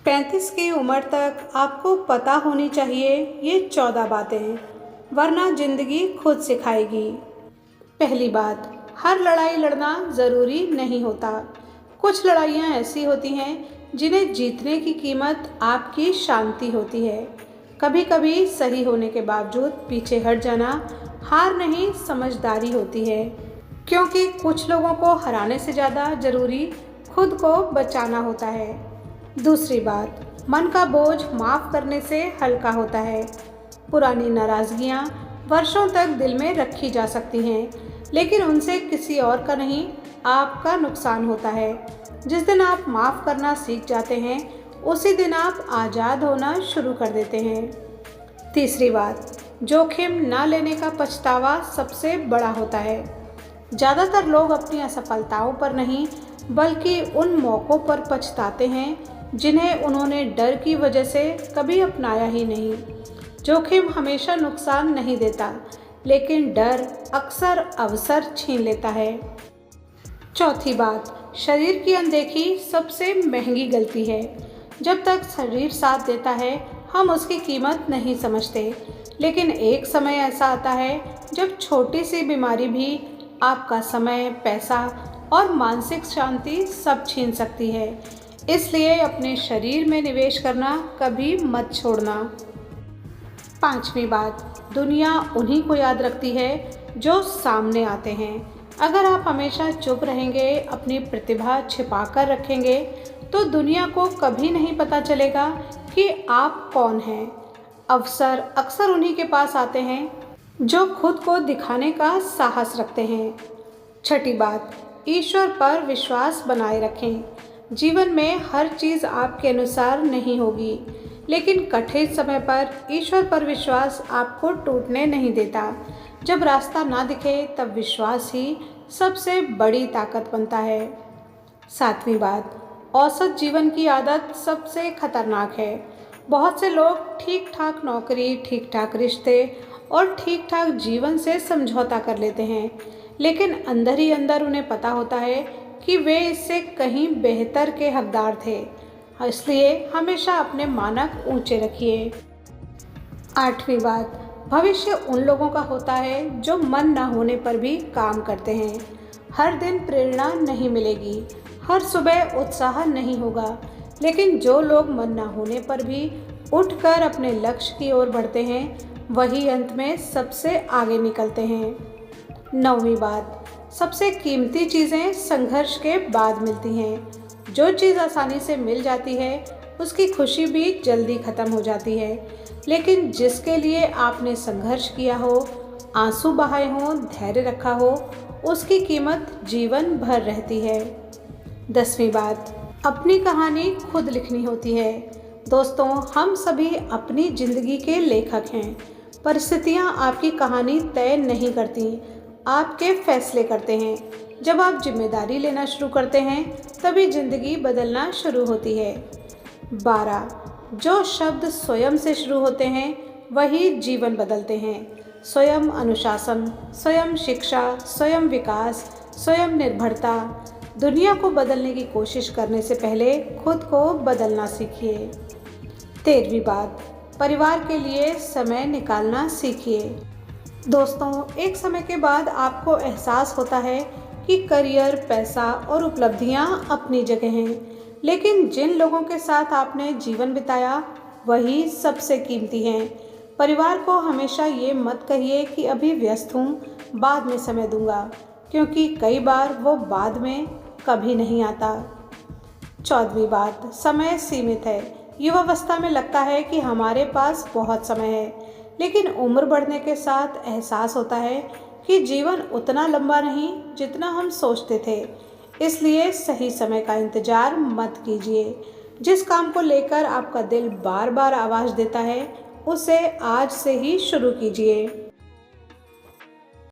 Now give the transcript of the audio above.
35 की उम्र तक आपको पता होनी चाहिए ये 14 बातें, वरना ज़िंदगी खुद सिखाएगी। पहली बात, हर लड़ाई लड़ना ज़रूरी नहीं होता। कुछ लड़ाइयाँ ऐसी होती हैं जिन्हें जीतने की कीमत आपकी शांति होती है। कभी कभी सही होने के बावजूद पीछे हट जाना हार नहीं, समझदारी होती है। क्योंकि कुछ लोगों को हराने से ज़्यादा ज़रूरी खुद को बचाना होता है। दूसरी बात, मन का बोझ माफ़ करने से हल्का होता है। पुरानी नाराज़गियाँ वर्षों तक दिल में रखी जा सकती हैं, लेकिन उनसे किसी और का नहीं, आपका नुकसान होता है। जिस दिन आप माफ़ करना सीख जाते हैं, उसी दिन आप आज़ाद होना शुरू कर देते हैं। तीसरी बात, जोखिम ना लेने का पछतावा सबसे बड़ा होता है। ज़्यादातर लोग अपनी असफलताओं पर नहीं, बल्कि उन मौक़ों पर पछताते हैं जिन्हें उन्होंने डर की वजह से कभी अपनाया ही नहीं। जोखिम हमेशा नुकसान नहीं देता, लेकिन डर अक्सर अवसर छीन लेता है। चौथी बात, शरीर की अनदेखी सबसे महंगी गलती है। जब तक शरीर साथ देता है, हम उसकी कीमत नहीं समझते, लेकिन एक समय ऐसा आता है जब छोटी सी बीमारी भी आपका समय, पैसा और मानसिक शांति सब छीन सकती है। इसलिए अपने शरीर में निवेश करना कभी मत छोड़ना। पांचवी बात, दुनिया उन्हीं को याद रखती है जो सामने आते हैं। अगर आप हमेशा चुप रहेंगे, अपनी प्रतिभा छिपा कर रखेंगे, तो दुनिया को कभी नहीं पता चलेगा कि आप कौन हैं। अवसर अक्सर उन्हीं के पास आते हैं जो खुद को दिखाने का साहस रखते हैं। छठी बात, ईश्वर पर विश्वास बनाए रखें। जीवन में हर चीज़ आपके अनुसार नहीं होगी, लेकिन कठिन समय पर ईश्वर पर विश्वास आपको टूटने नहीं देता। जब रास्ता ना दिखे, तब विश्वास ही सबसे बड़ी ताकत बनता है। सातवीं बात, औसत जीवन की आदत सबसे खतरनाक है। बहुत से लोग ठीक ठाक नौकरी, ठीक ठाक रिश्ते और ठीक ठाक जीवन से समझौता कर लेते हैं, लेकिन अंदर ही अंदर उन्हें पता होता है कि वे इससे कहीं बेहतर के हकदार थे। इसलिए हमेशा अपने मानक ऊंचे रखिए। आठवीं बात, भविष्य उन लोगों का होता है जो मन न होने पर भी काम करते हैं। हर दिन प्रेरणा नहीं मिलेगी, हर सुबह उत्साह नहीं होगा, लेकिन जो लोग मन न होने पर भी उठकर अपने लक्ष्य की ओर बढ़ते हैं, वही अंत में सबसे आगे निकलते हैं। नौवीं बात, सबसे कीमती चीज़ें संघर्ष के बाद मिलती हैं। जो चीज़ आसानी से मिल जाती है, उसकी खुशी भी जल्दी ख़त्म हो जाती है, लेकिन जिसके लिए आपने संघर्ष किया हो, आंसू बहाए हों, धैर्य रखा हो, उसकी कीमत जीवन भर रहती है। 10वीं बात, अपनी कहानी खुद लिखनी होती है। दोस्तों, हम सभी अपनी ज़िंदगी के लेखक हैं। परिस्थितियाँ आपकी कहानी तय नहीं करती, आपके फैसले करते हैं। जब आप जिम्मेदारी लेना शुरू करते हैं, तभी ज़िंदगी बदलना शुरू होती है। 12, जो शब्द स्वयं से शुरू होते हैं, वही जीवन बदलते हैं। स्वयं अनुशासन, स्वयं शिक्षा, स्वयं विकास, स्वयं निर्भरता। दुनिया को बदलने की कोशिश करने से पहले खुद को बदलना सीखिए। 13वीं बात, परिवार के लिए समय निकालना सीखिए। दोस्तों, एक समय के बाद आपको एहसास होता है कि करियर, पैसा और उपलब्धियां अपनी जगह हैं, लेकिन जिन लोगों के साथ आपने जीवन बिताया, वही सबसे कीमती हैं। परिवार को हमेशा ये मत कहिए कि अभी व्यस्त हूँ, बाद में समय दूंगा, क्योंकि कई बार वो बाद में कभी नहीं आता। 14वीं बात, समय सीमित है। युवावस्था में लगता है कि हमारे पास बहुत समय है, लेकिन उम्र बढ़ने के साथ एहसास होता है कि जीवन उतना लंबा नहीं जितना हम सोचते थे। इसलिए सही समय का इंतज़ार मत कीजिए। जिस काम को लेकर आपका दिल बार बार आवाज़ देता है, उसे आज से ही शुरू कीजिए।